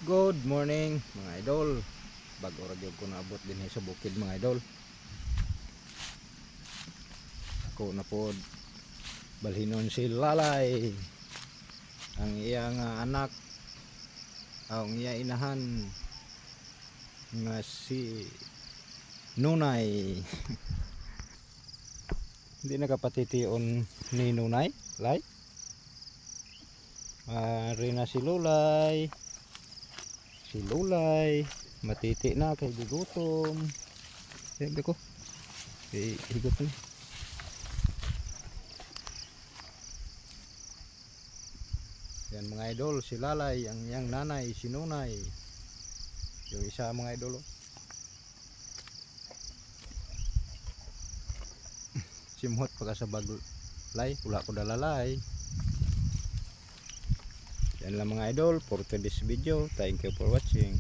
Good morning mga idol. Bago ra gyud ko naabot din sa bukid mga idol. Ako na pod balhinon si Lalay. Ang iyang anak ang iya inahan nga si Nunay. Hindi nakapatitiyon ni Nunay, Lay. Rina si Lulay. Si Lulay matiti na kay gugutom. Sabi ko higot na. Yan mga idol, si Lalay, ang yang nanay, si Nunay. Yung isa mga idol. Simhot pagka sa baglay, wala ko dalalay. Yan lang mga idol for today's video. Thank you for watching.